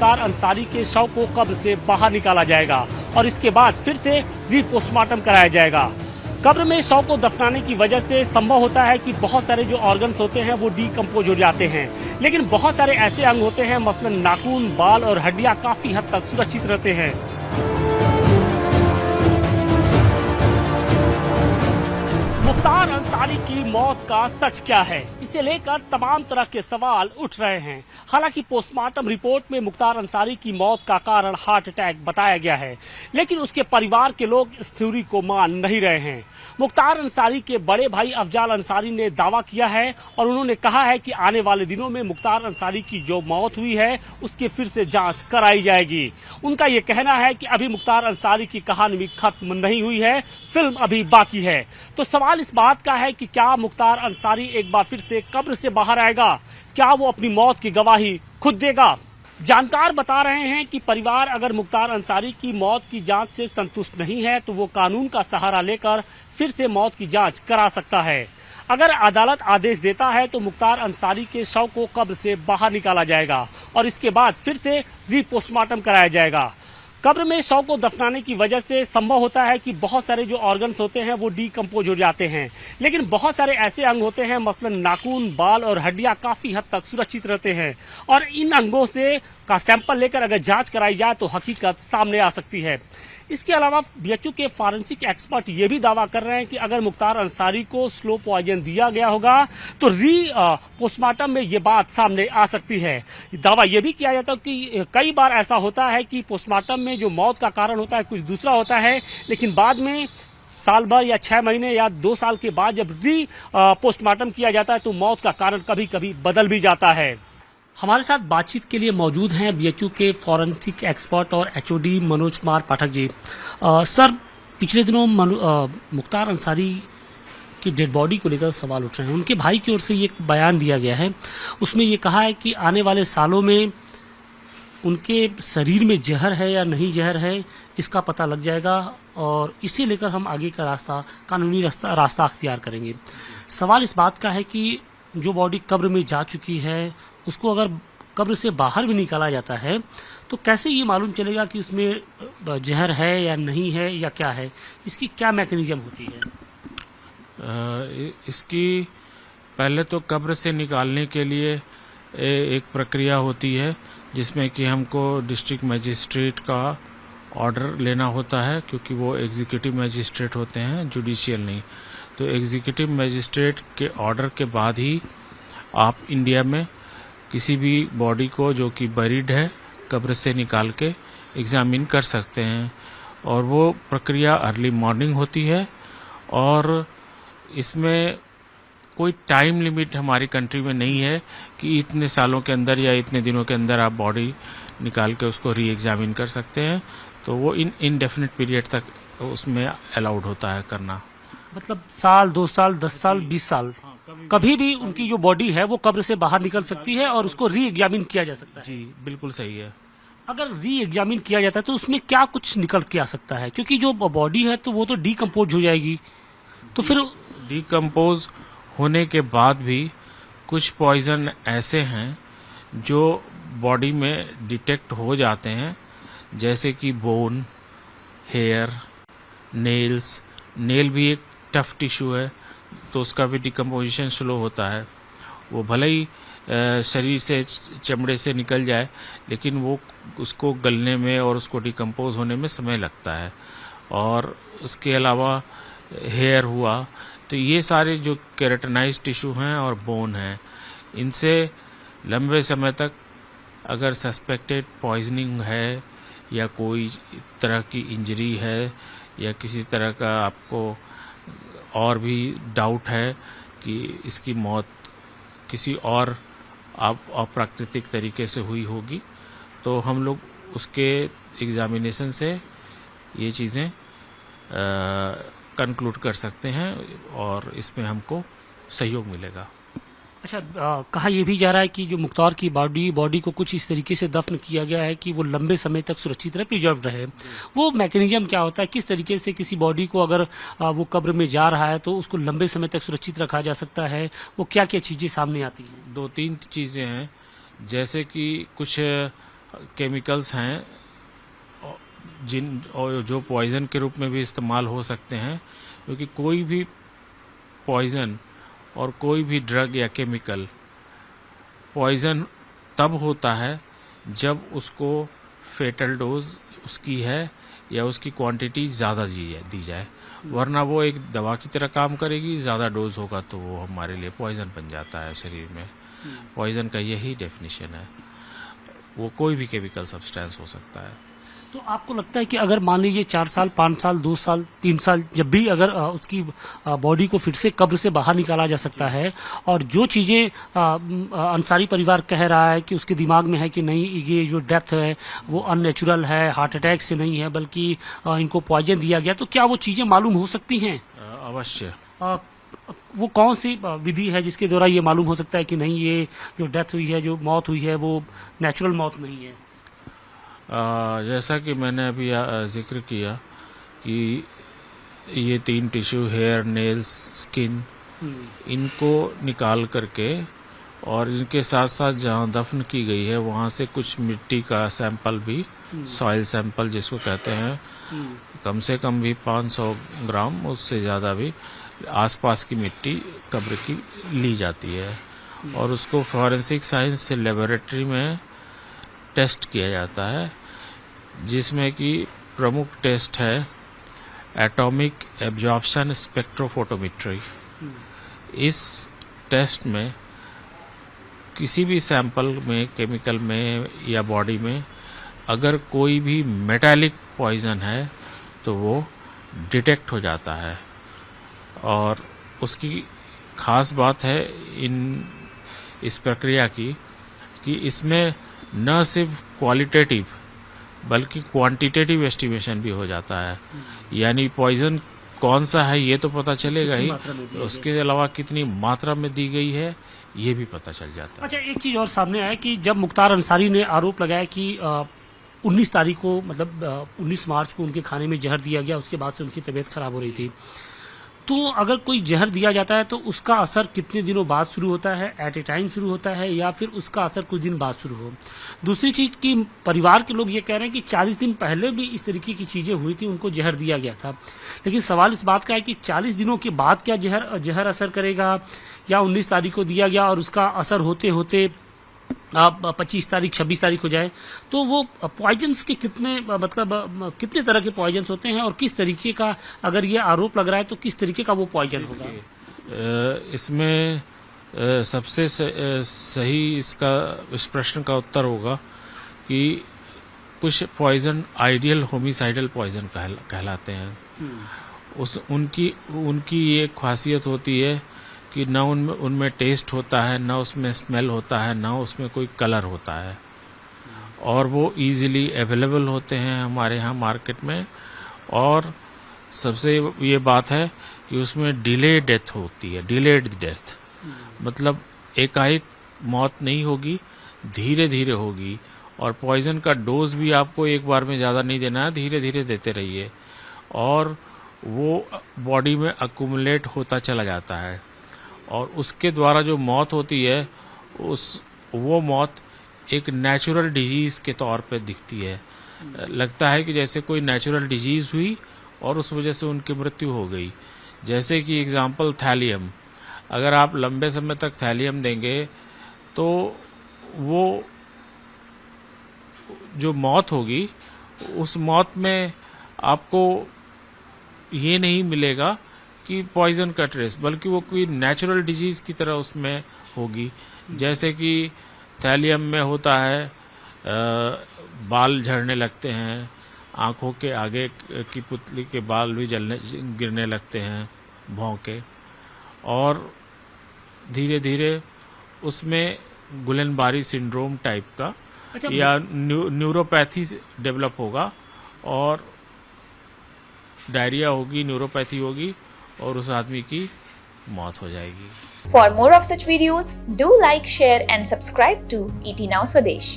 मुख्तार अंसारी के शव को कब्र से बाहर निकाला जाएगा और इसके बाद फिर से रीपोस्टमार्टम कराया जाएगा। कब्र में शव को दफनाने की वजह से संभव होता है कि बहुत सारे जो ऑर्गन्स होते हैं वो डीकम्पोज हो जाते हैं, लेकिन बहुत सारे ऐसे अंग होते हैं, मसलन नाखून, बाल और हड्डियां काफी हद तक सुरक्षित रहते हैं। मुख्तार अंसारी की मौत का सच क्या है, इसे लेकर तमाम तरह के सवाल उठ रहे हैं। हालांकि पोस्टमार्टम रिपोर्ट में मुख्तार अंसारी की मौत का कारण हार्ट अटैक बताया गया है, लेकिन उसके परिवार के लोग इस थ्योरी को मान नहीं रहे हैं। मुख्तार अंसारी के बड़े भाई अफजाल अंसारी ने दावा किया है और उन्होंने कहा है कि आने वाले दिनों में मुख्तार अंसारी की जो मौत हुई है उसकी फिर से जांच कराई जाएगी। उनका ये कहना है कि अभी मुख्तार अंसारी की कहानी भी खत्म नहीं हुई है, फिल्म अभी बाकी है। तो सवाल इस बात का है कि क्या मुख्तार अंसारी एक बार फिर से कब्र से बाहर आएगा? क्या वो अपनी मौत की गवाही खुद देगा? जानकार बता रहे हैं कि परिवार अगर मुख्तार अंसारी की मौत की जांच से संतुष्ट नहीं है तो वो कानून का सहारा लेकर फिर से मौत की जांच करा सकता है। अगर अदालत आदेश देता है तो मुख्तार अंसारी के शव को कब्र से बाहर निकाला जाएगा और इसके बाद फिर से रीपोस्टमार्टम कराया जाएगा। कब्र में शव को दफनाने की वजह से संभव होता है कि बहुत सारे जो ऑर्गन्स होते हैं वो डीकम्पोज हो जाते हैं, लेकिन बहुत सारे ऐसे अंग होते हैं, मसलन नाखून, बाल और हड्डियां काफी हद तक सुरक्षित रहते हैं और इन अंगों से का सैंपल लेकर अगर जांच कराई जाए तो हकीकत सामने आ सकती है। इसके अलावा बीएचयू के फॉरेंसिक एक्सपर्ट ये भी दावा कर रहे हैं कि अगर मुख्तार अंसारी को स्लो पॉइजन दिया गया होगा तो पोस्टमार्टम में ये बात सामने आ सकती है। दावा ये भी किया जाता है कि कई बार ऐसा होता है कि पोस्टमार्टम में जो मौत का कारण होता है कुछ दूसरा होता है, लेकिन बाद में साल भर या 6 महीने या 2 साल के बाद जब पोस्टमार्टम किया जाता है तो मौत का कारण कभी कभी बदल भी जाता है। हमारे साथ बातचीत के लिए मौजूद हैं बीएचयू के फॉरेंसिक एक्सपर्ट और एचओडी मनोज कुमार पाठक जी। सर, पिछले दिनों मुख्तार अंसारी की डेड बॉडी को लेकर सवाल उठ रहे हैं। उनके भाई की ओर से ये बयान दिया गया है, उसमें ये कहा है कि आने वाले सालों में उनके शरीर में जहर है या नहीं जहर है इसका पता लग जाएगा और इसे लेकर हम आगे का कानूनी रास्ता अख्तियार करेंगे। सवाल इस बात का है कि जो बॉडी कब्र में जा चुकी है उसको अगर कब्र से बाहर भी निकाला जाता है तो कैसे ये मालूम चलेगा कि उसमें जहर है या नहीं है या क्या है? इसकी क्या मैकेनिज्म होती है? इसकी पहले तो कब्र से निकालने के लिए एक प्रक्रिया होती है जिसमें कि हमको डिस्ट्रिक्ट मजिस्ट्रेट का ऑर्डर लेना होता है, क्योंकि वो एग्जीक्यूटिव मजिस्ट्रेट होते हैं, जुडिशियल नहीं। तो एग्जीक्यूटिव मजिस्ट्रेट के ऑर्डर के बाद ही आप इंडिया में किसी भी बॉडी को जो कि बरीड है कब्र से निकाल के एग्जामिन कर सकते हैं और वो प्रक्रिया अर्ली मॉर्निंग होती है और इसमें कोई टाइम लिमिट हमारी कंट्री में नहीं है कि इतने सालों के अंदर या इतने दिनों के अंदर आप बॉडी निकाल के उसको री एग्जामिन कर सकते हैं। तो वो इनडेफिनेट पीरियड तक उसमें अलाउड होता है करना। मतलब साल, 2 साल, 10 साल, 20 साल कभी भी उनकी जो बॉडी है वो कब्र से बाहर निकल सकती है और उसको री एग्जामिन किया जा सकता है। जी बिल्कुल सही है। अगर री एग्जामिन किया जाता है तो उसमें क्या कुछ निकल के आ सकता है? क्योंकि जो बॉडी है तो वो तो डीकम्पोज हो जाएगी, तो फिर डीकम्पोज होने के बाद भी कुछ पॉइजन ऐसे हैं जो बॉडी में डिटेक्ट हो जाते हैं, जैसे कि बोन, हेयर, नेल्स। नेल भी एक टफ टिश्यू है तो उसका भी डिकम्पोजिशन स्लो होता है। वो भले ही शरीर से, चमड़े से निकल जाए, लेकिन वो उसको गलने में और उसको डिकम्पोज होने में समय लगता है। और उसके अलावा हेयर हुआ, तो ये सारे जो केराटिनाइज टिश्यू हैं और बोन हैं, इनसे लंबे समय तक अगर सस्पेक्टेड पॉइजनिंग है या कोई तरह की इंजरी है या किसी तरह का आपको और भी डाउट है कि इसकी मौत किसी और अप्राकृतिक तरीके से हुई होगी, तो हम लोग उसके एग्जामिनेशन से ये चीज़ें कंक्लूड कर सकते हैं और इसमें हमको सहयोग मिलेगा। अच्छा, कहा यह भी जा रहा है कि जो मुख्तार की बॉडी को कुछ इस तरीके से दफन किया गया है कि वो लंबे समय तक सुरक्षित रहे, प्रिजर्व रहे। वो मैकेनिज्म क्या होता है, किस तरीके से किसी बॉडी को अगर वो कब्र में जा रहा है तो उसको लंबे समय तक सुरक्षित रखा जा सकता है? वो क्या क्या चीजें सामने आती हैं? 2-3 चीज़ें हैं, जैसे कि कुछ केमिकल्स हैं और जो पॉइजन के रूप में भी इस्तेमाल हो सकते हैं, क्योंकि कोई भी पॉइजन और कोई भी ड्रग या केमिकल पॉइजन तब होता है जब उसको फेटल डोज उसकी है या उसकी क्वांटिटी ज़्यादा दी जाए, वरना वो एक दवा की तरह काम करेगी। ज़्यादा डोज होगा तो वो हमारे लिए पॉइजन बन जाता है शरीर में। पॉइजन का यही डेफिनेशन है, वो कोई भी केमिकल सब्सटेंस हो सकता है। तो आपको लगता है कि अगर मान लीजिए 4 साल, 5 साल, 2 साल, 3 साल, जब भी अगर उसकी बॉडी को फिर से कब्र से बाहर निकाला जा सकता है, और जो चीज़ें अंसारी परिवार कह रहा है कि उसके दिमाग में है कि नहीं ये जो डेथ है वो अननेचुरल है, हार्ट अटैक से नहीं है बल्कि इनको पॉइजन दिया गया, तो क्या वो चीज़ें मालूम हो सकती हैं? अवश्य। वो कौन सी विधि है जिसके द्वारा ये मालूम हो सकता है कि नहीं ये जो डेथ हुई है, जो मौत हुई है, वो नेचुरल मौत नहीं है? जैसा कि मैंने अभी जिक्र किया कि ये 3 टिश्यू, हेयर, नेल्स, स्किन, इनको निकाल करके और इनके साथ साथ जहाँ दफन की गई है वहाँ से कुछ मिट्टी का सैंपल भी, सॉइल सैंपल जिसको कहते हैं, कम से कम भी 500 ग्राम, उससे ज़्यादा भी आसपास की मिट्टी कब्र की ली जाती है और उसको फॉरेंसिक साइंस से लेबोरेटरी में टेस्ट किया जाता है, जिसमें कि प्रमुख टेस्ट है एटॉमिक एब्जॉर्प्शन स्पेक्ट्रोफोटोमेट्री। इस टेस्ट में किसी भी सैंपल में, केमिकल में या बॉडी में अगर कोई भी मेटालिक पॉइजन है तो वो डिटेक्ट हो जाता है। और उसकी खास बात है इस प्रक्रिया की कि इसमें न सिर्फ क्वालिटेटिव बल्कि क्वांटिटेटिव एस्टिमेशन भी हो जाता है, यानी पॉइजन कौन सा है ये तो पता चलेगा ही, उसके अलावा कितनी मात्रा में दी गई है ये भी पता चल जाता है। अच्छा, एक चीज और सामने आया कि जब मुख्तार अंसारी ने आरोप लगाया कि 19 तारीख को, मतलब 19 मार्च को उनके खाने में जहर दिया गया, उसके बाद से उनकी तबीयत खराब हो रही थी, तो अगर कोई जहर दिया जाता है तो उसका असर कितने दिनों बाद शुरू होता है? एट ए टाइम शुरू होता है या फिर उसका असर कुछ दिन बाद शुरू हो? दूसरी चीज कि परिवार के लोग ये कह रहे हैं कि 40 दिन पहले भी इस तरीके की चीजें हुई थी, उनको जहर दिया गया था, लेकिन सवाल इस बात का है कि 40 दिनों के बाद क्या जहर असर करेगा, या 19 तारीख को दिया गया और उसका असर होते होते 25 तारीख 26 तारीख हो जाए, तो वो पॉइजन्स के कितने तरह के पॉइजन्स होते हैं और किस तरीके का, अगर ये आरोप लग रहा है तो किस तरीके का वो पॉइजन होगा? इसमें सबसे सही इस प्रश्न का उत्तर होगा कि कुछ पॉइजन आइडियल होमिसाइडल पॉइजन कहलाते हैं। उनकी ये खासियत होती है कि न उनमें टेस्ट होता है, न उसमें स्मेल होता है, न उसमें कोई कलर होता है, और वो इजीली अवेलेबल होते हैं हमारे यहाँ मार्केट में। और सबसे ये बात है कि उसमें डिले डेथ होती है, डिलेड डेथ, मतलब एकाएक मौत नहीं होगी, धीरे धीरे होगी। और पॉइजन का डोज भी आपको एक बार में ज़्यादा नहीं देना है, धीरे धीरे देते रहिए और वो बॉडी में अक्यूमुलेट होता चला जाता है, और उसके द्वारा जो मौत होती है वो मौत एक नेचुरल डिजीज़ के तौर पे दिखती है। लगता है कि जैसे कोई नेचुरल डिजीज़ हुई और उस वजह से उनकी मृत्यु हो गई। जैसे कि एग्जांपल थैलियम, अगर आप लंबे समय तक थैलियम देंगे तो वो जो मौत होगी उस मौत में आपको ये नहीं मिलेगा कि पॉइजन का ट्रेस, बल्कि वो कोई नेचुरल डिजीज की तरह उसमें होगी। जैसे कि थैलियम में होता है बाल झड़ने लगते हैं, आँखों के आगे की पुतली के बाल भी गिरने लगते हैं भौं के, और धीरे धीरे उसमें गुलेनबारी सिंड्रोम टाइप का या न्यूरोपैथी डेवलप होगा और डायरिया होगी, न्यूरोपैथी होगी और उस आदमी की मौत हो जाएगी। For more of such videos, do like, share and subscribe to ET Now Swadesh.